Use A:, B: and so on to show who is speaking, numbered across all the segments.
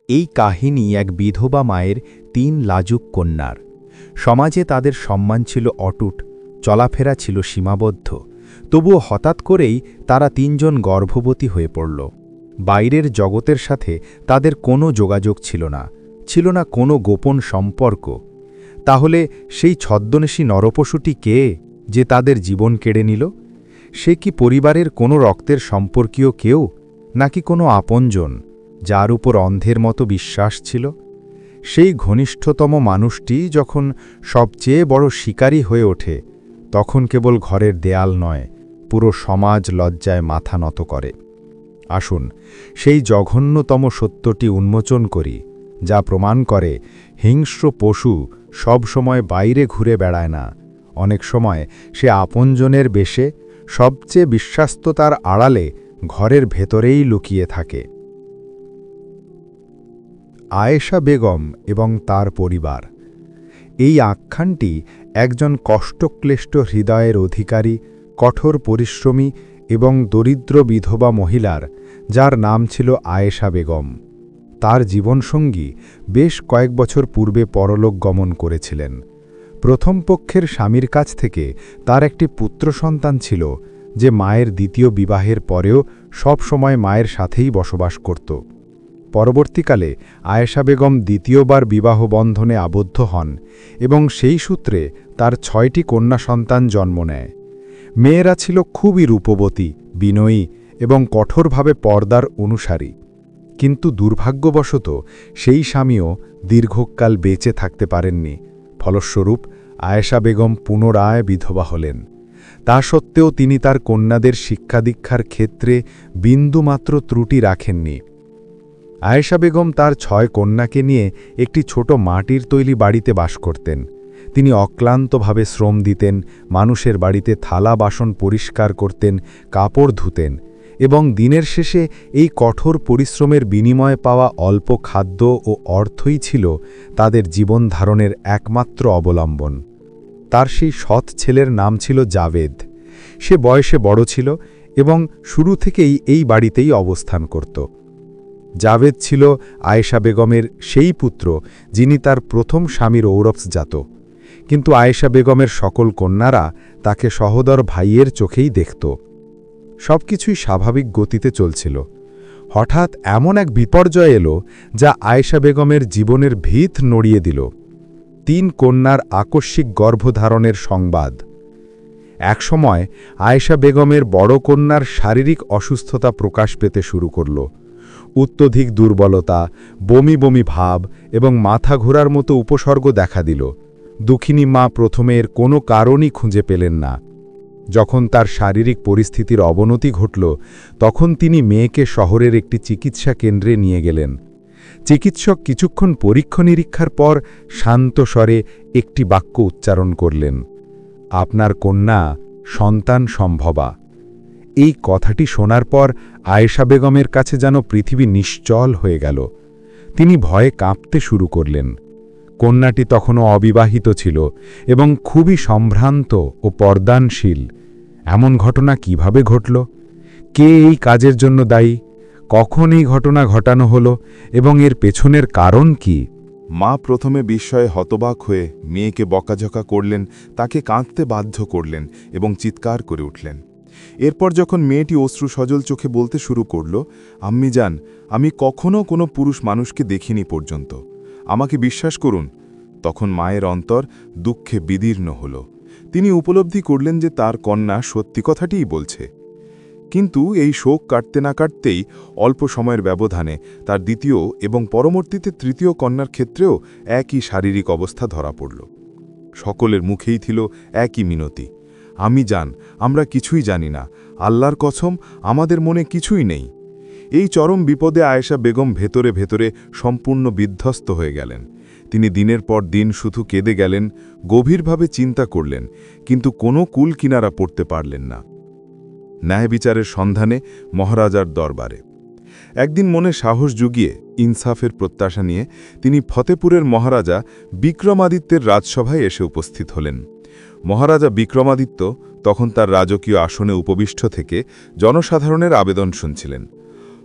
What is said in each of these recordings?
A: এই কাহিনী এক বিধবা মায়ের ৩ লাজুক কন্যার। সমাজে তাদের সম্মান ছিল অটুট, চলাফেরা ছিল সীমাবদ্ধ। তবুও হঠাৎ করেই তারা ৩ জন গর্ভবতী হয়ে পড়ল। বাইরের জগতের সাথে তাদের কোনো যোগাযোগ ছিল না কোনো গোপন সম্পর্ক। তাহলে সেই ছদ্মবেশী নরপশুটি কে, যে তাদের জীবন কেড়ে নিল? সে কি পরিবারের কোনো রক্তের সম্পর্কীয় কেউ, নাকি কোনো আপনজন যার উপর অন্ধের মতো বিশ্বাস ছিল? সেই ঘনিষ্ঠতম মানুষটি যখন সবচেয়ে বড় শিকারী হয়ে ওঠে, তখন কেবল ঘরের দেয়াল নয়, পুরো সমাজ লজ্জায় মাথা নত করে। আসুন সেই জঘন্যতম সত্যটি উন্মোচন করি, যা প্রমাণ করে হিংস্র পশু সব সময় বাইরে ঘুরে বেড়ায় না। অনেক সময় সে আপনজনের বেশে, সবচেয়ে বিশ্বাস্ততার আড়ালে ঘরের ভেতরেই লুকিয়ে থাকে। আয়েশা বেগম এবং তার পরিবার। এই আখ্যানটি একজন কষ্টক্লিষ্ট হৃদয়ের অধিকারী, কঠোর পরিশ্রমী এবং দরিদ্র বিধবা মহিলার, যার নাম ছিল আয়েশা বেগম। তার জীবনসঙ্গী বেশ কয়েক বছর পূর্বে পরলোক গমন করেছিলেন। প্রথম পক্ষের স্বামীর কাছ থেকে তার একটি পুত্র সন্তান ছিল, যে মায়ের দ্বিতীয় বিবাহের পরেও সব সময় মায়ের সাথেই বসবাস করত। পরবর্তীকালে আয়েশা বেগম দ্বিতীয়বার বিবাহ বন্ধনে আবদ্ধ হন এবং সেই সূত্রে তার ৬টি কন্যা সন্তান জন্ম নেয়। মেয়েরা ছিল খুবই রূপবতী, বিনয়ী এবং কঠোরভাবে পর্দার অনুসারী। কিন্তু দুর্ভাগ্যবশত সেই স্বামীও দীর্ঘকাল বেঁচে থাকতে পারেননি। ফলস্বরূপ আয়েশা বেগম পুনরায় বিধবা হলেন। তা সত্ত্বেও তিনি তার কন্যাদের শিক্ষাদীক্ষার ক্ষেত্রে বিন্দুমাত্র ত্রুটি রাখেননি। আয়েশা বেগম তার ৬ কন্যাকে নিয়ে একটি ছোট মাটির তৈরি বাড়িতে বাস করতেন। তিনি অক্লান্তভাবে শ্রম দিতেন, মানুষের বাড়িতে থালা বাসন পরিষ্কার করতেন, কাপড় ধুতেন এবং দিনের শেষে এই কঠোর পরিশ্রমের বিনিময়ে পাওয়া অল্প খাদ্য ও অর্থই ছিল তাদের জীবন ধারণের একমাত্র অবলম্বন। তার সেই সৎ ছেলের নাম ছিল জাভেদ। সে বয়সে বড় ছিল এবং শুরু থেকেই এই বাড়িতেই অবস্থান করত। জাভেদ ছিল আয়েশা বেগমের সেই পুত্র যিনি তার প্রথম স্বামীর ঔরসজাত। কিন্তু আয়েশা বেগমের সকল কন্যারা তাকে সহোদর ভাইয়ের চোখেই দেখত। সবকিছুই স্বাভাবিক গতিতে চলছিল। হঠাৎ এমন এক বিপর্যয় এলো, যা আয়েশা বেগমের জীবনের ভিত নড়িয়ে দিল। ৩ কন্যার আকস্মিক গর্ভধারণের সংবাদ। একসময় আয়েশা বেগমের বড় কন্যার শারীরিক অসুস্থতা প্রকাশ পেতে শুরু করল। অত্যধিক দুর্বলতা, বমি বমি ভাব এবং মাথা ঘোরার মতো উপসর্গ দেখা দিল। দুঃখিনী মা প্রথমে এর কোনো কারণই খুঁজে পেলেন না। যখন তার শারীরিক পরিস্থিতির অবনতি ঘটল, তখন তিনি মেয়েকে শহরের একটি চিকিৎসা কেন্দ্রে নিয়ে গেলেন। চিকিৎসক কিছুক্ষণ পরীক্ষা নিরীক্ষার পর শান্ত স্বরে একটি বাক্য উচ্চারণ করলেন, "আপনার কন্যা সন্তান সম্ভবা।" এই কথাটি শোনার পর আয়েশা বেগমের কাছে যেন পৃথিবী নিশ্চল হয়ে গেল। তিনি ভয়ে কাঁপতে শুরু করলেন। কন্যাটি তখনও অবিবাহিত ছিল এবং খুবই সম্ভ্রান্ত ও পর্দানশীল। এমন ঘটনা কিভাবে ঘটল? কে এই কাজের জন্য দায়ী? কখন এই ঘটনা ঘটানো হলো এবং এর পেছনের কারণ কি?
B: মা প্রথমে বিস্ময়ে হতবাক হয়ে মেয়েকে বকাঝকা করলেন, তাকে কাঁদতে বাধ্য করলেন এবং চিৎকার করে উঠলেন। এরপর যখন মেয়েটি অশ্রু সজল চোখে বলতে শুরু করল, "আম্মি জান, আমি কখনো কোনো পুরুষ মানুষকে দেখিনি পর্যন্ত, আমাকে বিশ্বাস করুন", তখন মায়ের অন্তর দুঃখে বিদীর্ণ হল। তিনি উপলব্ধি করলেন যে তার কন্যা সত্যি কথাটিই বলছে। কিন্তু এই শোক কাটতে না কাটতেই অল্প সময়ের ব্যবধানে তার দ্বিতীয় এবং পরবর্তীতে তৃতীয় কন্যার ক্ষেত্রেও একই শারীরিক অবস্থা ধরা পড়ল। সকলের মুখেই ছিল একই মিনতি, "আমি জান, আমরা কিছুই জানি না, আল্লাহর কসম আমাদের মনে কিছুই নেই।" এই চরম বিপদে আয়েশা বেগম ভেতরে ভেতরে সম্পূর্ণ বিধ্বস্ত হয়ে গেলেন। তিনি দিনের পর দিন শুধু কেঁদে গেলেন, গভীরভাবে চিন্তা করলেন, কিন্তু কোনো কুল কিনারা পড়তে পারলেন না। ন্যায় বিচারের সন্ধানে মহারাজার দরবারে একদিন মনে সাহস জুগিয়ে ইনসাফের প্রত্যাশা নিয়ে তিনি ফতেপুরের মহারাজা বিক্রমাদিত্যের রাজসভায় এসে উপস্থিত হলেন। মহারাজা বিক্রমাদিত্য তখন তার রাজকীয় আসনে উপবিষ্ট থেকে জনসাধারণের আবেদন শুনছিলেন।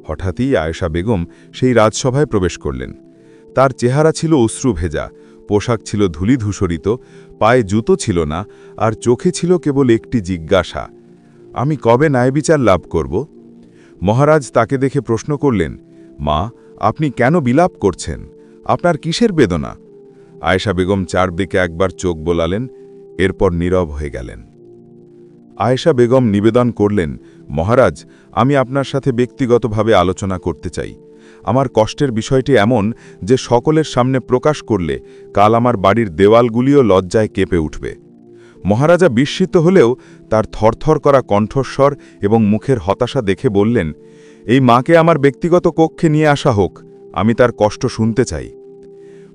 B: হঠাৎই আয়েশা বেগম সেই রাজসভায় প্রবেশ করলেন। তার চেহারা ছিল অশ্রু ভেজা, পোশাক ছিল ধূলিধূসরিত, পায়ে জুতো ছিল না, আর চোখে ছিল কেবল একটি জিজ্ঞাসা, আমি কবে ন্যায়বিচার লাভ করব? মহারাজ তাকে দেখে প্রশ্ন করলেন, মা, আপনি কেন বিলাপ করছেন? আপনার কিসের বেদনা? আয়েশা বেগম চারদিকে একবার চোখ বোলালেন, এরপর নীরব হয়ে গেলেন। আয়েশা বেগম নিবেদন করলেন, মহারাজ, আমি আপনার সাথে ব্যক্তিগতভাবে আলোচনা করতে চাই। আমার কষ্টের বিষয়টি এমন যে সকলের সামনে প্রকাশ করলে কাল আমার বাড়ির দেওয়ালগুলিও লজ্জায় কেঁপে উঠবে। মহারাজা বিস্মিত হলেও তার থরথর করা কণ্ঠস্বর এবং মুখের হতাশা দেখে বললেন, এই মাকে আমার ব্যক্তিগত কক্ষে নিয়ে আসা হোক, আমি তার কষ্ট শুনতে চাই।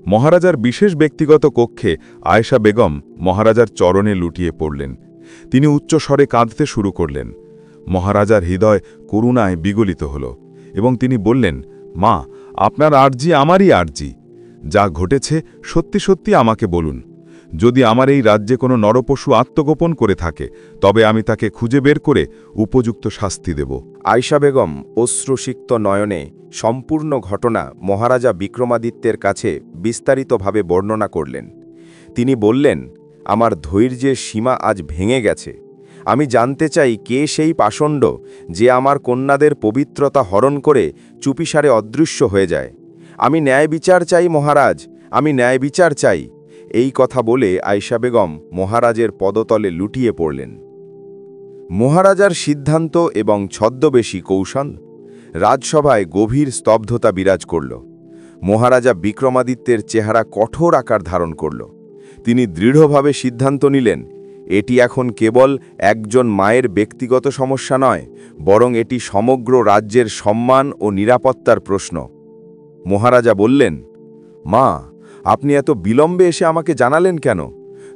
B: মহারাজার বিশেষ ব্যক্তিগত কক্ষে আয়েশা বেগম মহারাজার চরণে লুটিয়ে পড়লেন। তিনি উচ্চস্বরে কাঁদতে শুরু করলেন। মহারাজার হৃদয় করুণায় বিগলিত হল এবং তিনি বললেন, মা, আপনার আর্জি আমারই আর্জি। যা ঘটেছে সত্যি সত্যি আমাকে বলুন। যদি আমার এই রাজ্যে কোনো নরপশু আত্মগোপন করে থাকে, তবে আমি তাকে খুঁজে বের করে উপযুক্ত শাস্তি দেব।
C: আয়েশা বেগম অশ্রুসিক্ত নয়নে সম্পূর্ণ ঘটনা মহারাজা বিক্রমাদিত্যের কাছে বিস্তারিতভাবে বর্ণনা করলেন। তিনি বললেন, আমার ধৈর্যের সীমা আজ ভেঙে গেছে। আমি জানতে চাই কে সেই পাষণ্ড যে আমার কন্যাদের পবিত্রতা হরণ করে চুপিসারে অদৃশ্য হয়ে যায়। আমি ন্যায় বিচার চাই মহারাজ, আমি ন্যায় বিচার চাই। এই কথা বলে আয়েশা বেগম মহারাজের পদতলে লুটিয়ে পড়লেন। মহারাজার সিদ্ধান্ত এবং ছদ্মবেশী কৌশল রাজসভায় গভীর স্তব্ধতা বিরাজ করল। মহারাজা বিক্রমাদিত্যের চেহারা কঠোর আকার ধারণ করল। তিনি দৃঢ়ভাবে সিদ্ধান্ত নিলেন, এটি এখন কেবল একজন মায়ের ব্যক্তিগত সমস্যা নয়, বরং এটি সমগ্র রাজ্যের সম্মান ও নিরাপত্তার প্রশ্ন। মহারাজা বললেন, মা, আপনি এত বিলম্বে এসে আমাকে জানালেন কেন,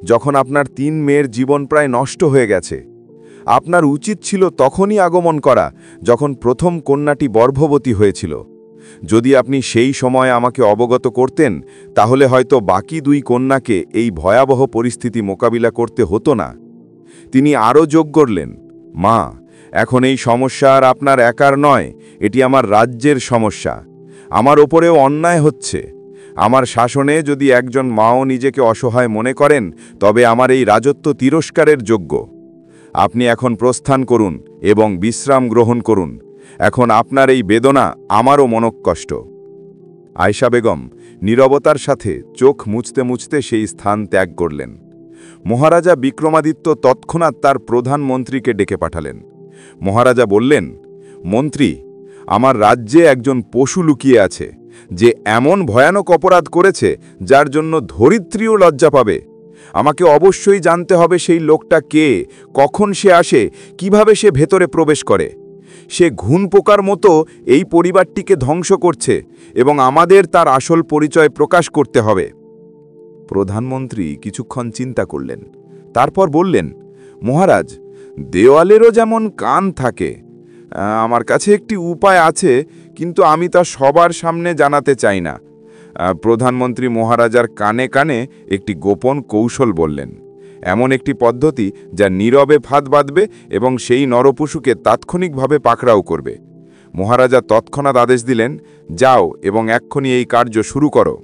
C: যখন আপনার 3 মেয়ের জীবন প্রায় নষ্ট হয়ে গেছে? আপনার উচিত ছিল তখনই আগমন করা, যখন প্রথম কন্যাটি গর্ভবতী হয়েছিল। যদি আপনি সেই সময় আমাকে অবগত করতেন, তাহলে হয়তো বাকি 2 কন্যাকে এই ভয়াবহ পরিস্থিতি মোকাবিলা করতে হতো না। তিনি আরও যোগ করলেন, মা, এখন এই সমস্যা আর আপনার একার নয়, এটি আমার রাজ্যের সমস্যা। আমার ওপরেও অন্যায় হচ্ছে। আমার শাসনে যদি একজন মাও নিজেকে অসহায় মনে করেন, তবে আমার এই রাজত্ব তিরস্কারের যোগ্য। আপনি এখন প্রস্থান করুন এবং বিশ্রাম গ্রহণ করুন। এখন আপনার এই বেদনা আমারও মনঃকষ্ট। আয়েশা বেগম নীরবতার সাথে চোখ মুছতে মুছতে সেই স্থান ত্যাগ করলেন। মহারাজা বিক্রমাদিত্য তৎক্ষণাৎ তার প্রধানমন্ত্রীকে ডেকে পাঠালেন। মহারাজা বললেন, মন্ত্রী, আমার রাজ্যে একজন পশু লুকিয়ে আছে, যে এমন ভয়ানক অপরাধ করেছে যার জন্য ধরিত্রীও লজ্জা পাবে। আমাকে অবশ্যই জানতে হবে সেই লোকটা কে, কখন সে আসে, কিভাবে সে ভেতরে প্রবেশ করে। সে ঘুণ পোকার মতো এই পরিবারটিকে ধ্বংস করছে এবং আমাদের তার আসল পরিচয় প্রকাশ করতে হবে। প্রধানমন্ত্রী কিছুক্ষণ চিন্তা করলেন, তারপর বললেন, মহারাজ, দেওয়ালেরও যেমন কান থাকে, আমার কাছে একটি উপায় আছে, কিন্তু আমি তা সবার সামনে জানাতে চাই না। প্রধানমন্ত্রী মহারাজার কানে কানে একটি গোপন কৌশল বললেন, এমন একটি পদ্ধতি যা নীরবে ফাঁদ বাঁধবে এবং সেই নরপশুকে তাৎক্ষণিকভাবে পাকড়াও করবে। মহারাজা তৎক্ষণাৎ আদেশ দিলেন, যাও এবং এক্ষুনি এই কার্য শুরু করো।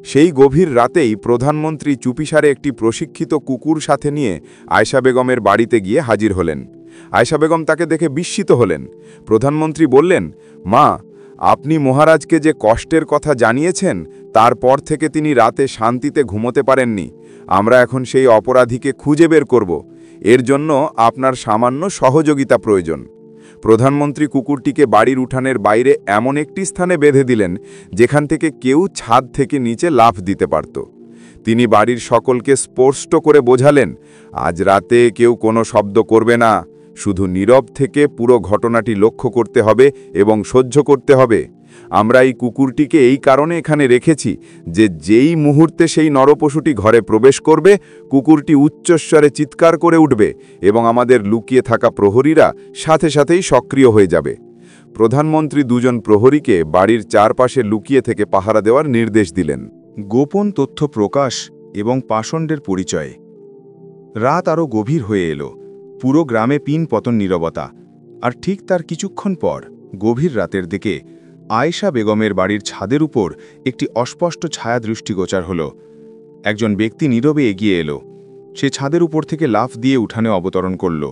C: সেই গভীর রাতেই প্রধানমন্ত্রী চুপিসারে একটি প্রশিক্ষিত কুকুর সাথে নিয়ে আয়েশা বেগমের বাড়িতে গিয়ে হাজির হলেন। আয়েশা বেগম তাকে দেখে বিস্মিত হলেন। প্রধানমন্ত্রী বললেন, মা, আপনি মহারাজকে যে কষ্টের কথা জানিয়েছেন, তারপর থেকে তিনি রাতে শান্তিতে ঘুমোতে পারেননি। আমরা এখন সেই অপরাধীকে খুঁজে বের করব। এর জন্য আপনার সামান্য সহযোগিতা প্রয়োজন। প্রধানমন্ত্রী কুকুরটিকে বাড়ির উঠানের বাইরে এমন একটি স্থানে বেঁধে দিলেন, যেখান থেকে কেউ ছাদ থেকে নিচে লাফ দিতে পারত। তিনি বাড়ির সকলকে স্পষ্ট করে বোঝালেন, আজ রাতে কেউ কোনো শব্দ করবে না, শুধু নীরব থেকে পুরো ঘটনাটি লক্ষ্য করতে হবে এবং সহ্য করতে হবে। আমরা এই কুকুরটিকে এই কারণে এখানে রেখেছি যে যেই মুহূর্তে সেই নরপশুটি ঘরে প্রবেশ করবে, কুকুরটি উচ্চস্বরে চিৎকার করে উঠবে এবং আমাদের লুকিয়ে থাকা প্রহরীরা সাথে সাথেই সক্রিয় হয়ে যাবে। প্রধানমন্ত্রী 2 জন প্রহরীকে বাড়ির চারপাশে লুকিয়ে থেকে পাহারা দেওয়ার নির্দেশ দিলেন।
D: গোপন তথ্য প্রকাশ এবং পাষণ্ডের পরিচয়। রাত আরও গভীর হয়ে এলো। পুরো গ্রামে পিন পতন নীরবতা। আর ঠিক তার কিছুক্ষণ পর গভীর রাতের দিকে আয়েশা বেগমের বাড়ির ছাদের উপর একটি অস্পষ্ট ছায়া দৃষ্টিগোচর হল। একজন ব্যক্তি নীরবে এগিয়ে এলো। সে ছাদের উপর থেকে লাফ দিয়ে উঠানে অবতরণ করল।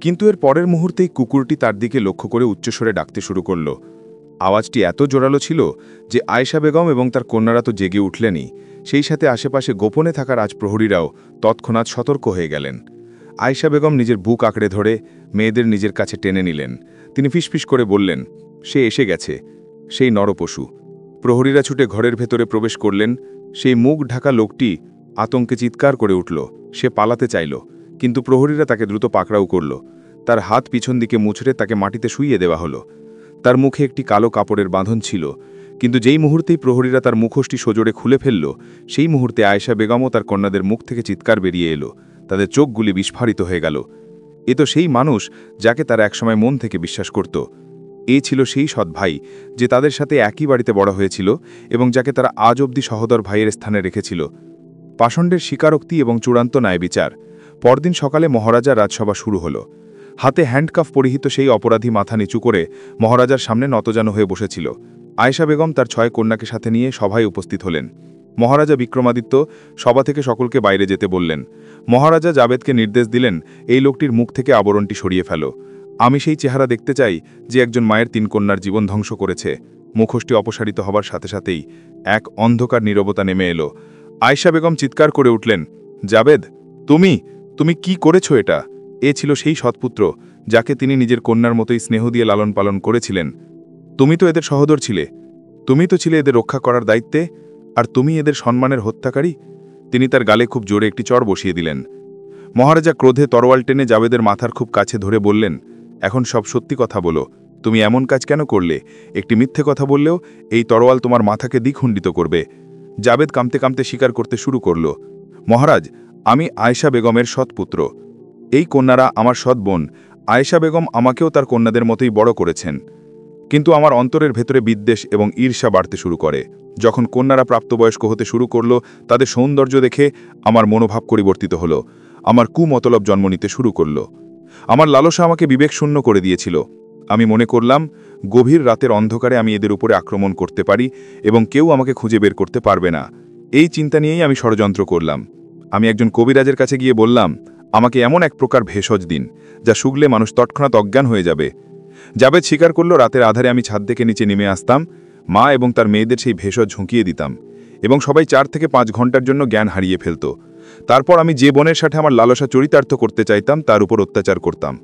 D: কিন্তু এর পরের মুহূর্তেই কুকুরটি তার দিকে লক্ষ্য করে উচ্চস্বরে ডাকতে শুরু করল। আওয়াজটি এত জোরালো ছিল যে আয়েশা বেগম এবং তার কন্যারা তো জেগে উঠলেনই, সেই সাথে আশেপাশে গোপনে থাকা রাজপ্রহরীরাও তৎক্ষণাৎ সতর্ক হয়ে গেলেন। আয়েশা বেগম নিজের বুক আঁকড়ে ধরে মেয়েদের নিজের কাছে টেনে নিলেন। তিনি ফিসফিস করে বললেন, সে এসে গেছে, সেই নরপশু। প্রহরীরা ছুটে ঘরের ভেতরে প্রবেশ করলেন। সেই মুখ ঢাকা লোকটি আতঙ্কে চিৎকার করে উঠল। সে পালাতে চাইল, কিন্তু প্রহরীরা তাকে দ্রুত পাকড়াও করল। তার হাত পিছন দিকে মুছড়ে তাকে মাটিতে শুইয়ে দেওয়া হলো। তার মুখে একটি কালো কাপড়ের বাঁধন ছিল, কিন্তু যেই মুহূর্তেই প্রহরীরা তার মুখোশটি সজোরে খুলে ফেলল, সেই মুহূর্তে আয়েশা বেগম ও তার কন্যাদের মুখ থেকে চিৎকার বেরিয়ে এলো। তাদের চোখগুলি বিস্ফারিত হয়ে গেল। এ তো সেই মানুষ যাকে তারা একসময় মন থেকে বিশ্বাস করত। এ ছিল সেই সৎ ভাই যে তাদের সাথে একই বাড়িতে বড় হয়েছিল এবং যাকে তারা আজ অবধি সহোদর ভাইয়ের স্থানে রেখেছিল। পাষণ্ডের স্বীকারোক্তি এবং চূড়ান্ত ন্যায় বিচার। পরদিন সকালে মহারাজার রাজসভা শুরু হলো। হাতে হ্যান্ডকাফ পরিহিত সেই অপরাধী মাথা নিচু করে মহারাজার সামনে নতজানু হয়ে বসেছিল। আয়েশা বেগম তার 6 কন্যাকে সাথে নিয়ে সভায় উপস্থিত হলেন। মহারাজা বিক্রমাদিত্য সভা থেকে সকলকে বাইরে যেতে বললেন। মহারাজা জাবেদকে নির্দেশ দিলেন, এই লোকটির মুখ থেকে আবরণটি সরিয়ে ফেলো। আমি সেই চেহারা দেখতে চাই যে একজন মায়ের 3 কন্যার জীবন ধ্বংস করেছে। মুখোশটি অপসারিত হবার সাথে সাথেই এক অন্ধকার নীরবতা নেমে এলো। আয়েশা বেগম চিৎকার করে উঠলেন, জাবেদ, তুমি কি করেছো এটা? এ ছিল সেই সৎপুত্র যাকে তিনি নিজের কন্যার মতোই স্নেহ দিয়ে লালন পালন করেছিলেন। তুমি তো এদের সহোদর ছিলে, তুমি তো ছিলে এদের রক্ষা করার দায়িত্বে, আর তুমি এদের সম্মানের হত্যাকারী। তিনি তার গালে খুব জোরে একটি চড় বসিয়ে দিলেন। মহারাজা ক্রোধে তরোয়াল টেনে জাবেদের মাথার খুব কাছে ধরে বললেন, এখন সব সত্যি কথা বলো, তুমি এমন কাজ কেন করলে? একটি মিথ্যে কথা বললেও এই তরোয়াল তোমার মাথাকে দ্বিখণ্ডিত করবে। জাবেদ কাঁপতে কাঁপতে স্বীকার করতে শুরু করল, মহারাজ, আমি আয়েশা বেগমের সৎপুত্র। এই কন্যারা আমার সৎ বোন। আয়েশা বেগম আমাকেও তার কন্যাদের মতোই বড় করেছেন। কিন্তু আমার অন্তরের ভেতরে বিদ্বেষ এবং ঈর্ষা বাড়তে শুরু করে। যখন কন্যারা প্রাপ্তবয়স্ক হতে শুরু করল, তাদের সৌন্দর্য দেখে আমার মনোভাব পরিবর্তিত হলো। আমার কুমতলব জন্ম নিতে শুরু করল। আমার লালসা আমাকে বিবেক শূন্য করে দিয়েছিল। আমি মনে করলাম, গভীর রাতের অন্ধকারে আমি এদের উপরে আক্রমণ করতে পারি এবং কেউ আমাকে খুঁজে বের করতে পারবে না। এই চিন্তা নিয়েই আমি ষড়যন্ত্র করলাম। আমি একজন কবিরাজের কাছে গিয়ে বললাম, আমাকে এমন এক প্রকার ভেষজ দিন যা শুগলে মানুষ তৎক্ষণাৎ অজ্ঞান হয়ে যাবে। জাবেদ স্বীকার করল, রাতের আধারে আমি ছাদ থেকে নিচে নেমে আসতাম, মা এবং তার মেয়েদের সেই ভেষজ ঝুঁকিয়ে দিতাম এবং সবাই 4 থেকে 5 ঘন্টার জন্য জ্ঞান হারিয়ে ফেলত। তারপর আমি যে বোনের সাথে আমার লালসা চরিতার্থ করতে চাইতাম তার উপর অত্যাচার করতাম।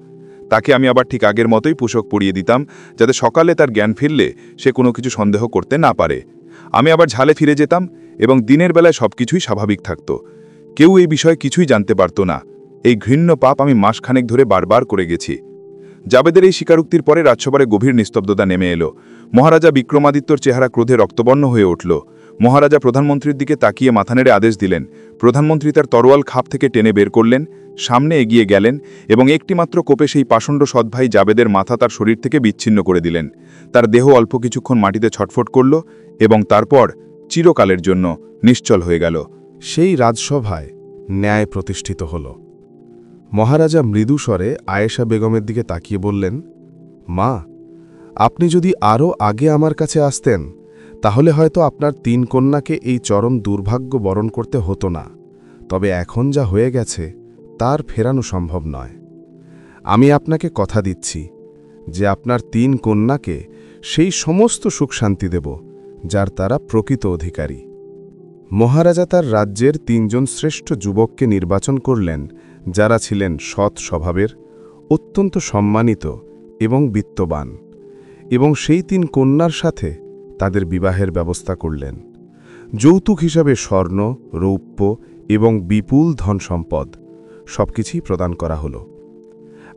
D: তাকে আমি আবার ঠিক আগের মতোই পোশাক পরিয়ে দিতাম, যাতে সকালে তার জ্ঞান ফিরলে সে কোনো কিছু সন্দেহ করতে না পারে। আমি আবার ঝালে ফিরে যেতাম এবং দিনের বেলায় সবকিছুই স্বাভাবিক থাকত। কেউ এই বিষয়ে কিছুই জানতে পারত না। এই ঘৃণ্য পাপ আমি মাসখানেক ধরে বারবার করে গেছি। জাবেদের এই স্বীকারোক্তির পরে রাজসভারে গভীর নিস্তব্ধতা নেমে এলো। মহারাজা বিক্রমাদিত্যর চেহারা ক্রোধে রক্তবর্ণ হয়ে উঠল। মহারাজা প্রধানমন্ত্রীর দিকে তাকিয়ে মাথা নেড়ে আদেশ দিলেন। প্রধানমন্ত্রী তার তরোয়াল খাপ থেকে টেনে বের করলেন, সামনে এগিয়ে গেলেন এবং একটিমাত্র কোপে সেই পাষণ্ড সৎভাই জাবেদের মাথা তার শরীর থেকে বিচ্ছিন্ন করে দিলেন। তার দেহ অল্প কিছুক্ষণ মাটিতে ছটফট করল এবং তারপর চিরকালের জন্য নিশ্চল হয়ে গেল।
A: সেই রাজসভায় ন্যায় প্রতিষ্ঠিত হল। মহারাজা মৃদু স্বরে আয়েশা বেগমের দিকে তাকিয়ে বললেন, মা, আপনি যদি আরও আগে আমার কাছে আসতেন তাহলে হয়তো আপনার 3 কন্যাকে এই চরম দুর্ভাগ্য বরণ করতে হতো না। তবে এখন যা হয়ে গেছে তার ফেরানো সম্ভব নয়। আমি আপনাকে কথা দিচ্ছি যে আপনার 3 কন্যাকে সেই সমস্ত সুখ শান্তি দেব যার তারা প্রকৃত অধিকারী। মহারাজা তার রাজ্যের 3 জন শ্রেষ্ঠ যুবককে নির্বাচন করলেন, যারা ছিলেন সৎ স্বভাবের, অত্যন্ত সম্মানিত এবং বিত্তবান, এবং সেই 3 কন্যার সাথে তাদের বিবাহের ব্যবস্থা করলেন। যৌতুক হিসাবে স্বর্ণ, রৌপ্য এবং বিপুল ধন সম্পদ সবকিছুই প্রদান করা হল।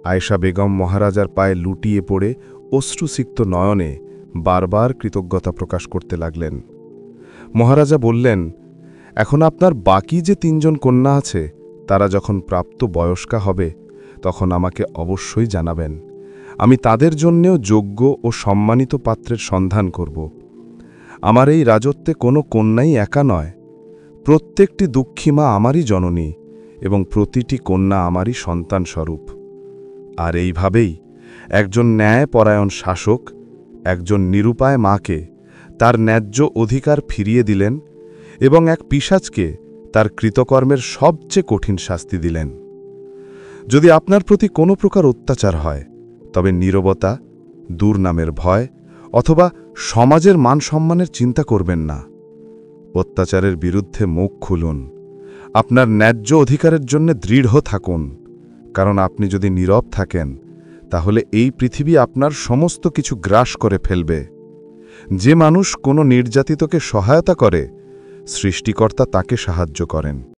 A: আয়েশা বেগম মহারাজার পায়ে লুটিয়ে পড়ে অশ্রুসিক্ত নয়নে বারবার কৃতজ্ঞতা প্রকাশ করতে লাগলেন। মহারাজা বললেন, এখন আপনার বাকি যে 3 জন কন্যা আছে তারা যখন প্রাপ্ত বয়স্কা হবে তখন আমাকে অবশ্যই জানাবেন। আমি তাদের জন্যেও যোগ্য ও সম্মানিত পাত্রের সন্ধান করব। আমার এই রাজত্বে কোনো কন্যাই একা নয়। প্রত্যেকটি দুঃখী মা আমারই জননী এবং প্রতিটি কন্যা আমারই সন্তান স্বরূপ। আর এইভাবেই
E: একজন ন্যায়পরায়ণ শাসক একজন নিরুপায় মাকে তার ন্যায্য অধিকার ফিরিয়ে দিলেন এবং এক পিশাচকে তার কৃতকর্মের সবচেয়ে কঠিন শাস্তি দিলেন। যদি আপনার প্রতি কোনো প্রকার অত্যাচার হয়, তবে নীরবতা, দুর্নামের ভয় অথবা সমাজের মান সম্মানের চিন্তা করবেন না। অত্যাচারের বিরুদ্ধে মুখ খুলুন, আপনার ন্যায্য অধিকারের জন্য দৃঢ় থাকুন, কারণ আপনি যদি নীরব থাকেন তাহলে এই পৃথিবী আপনার সমস্ত কিছু গ্রাস করে ফেলবে। যে মানুষ কোনো নির্যাতিতকে সহায়তা করে, সৃষ্টিকর্তা তাকে সাহায্য করেন।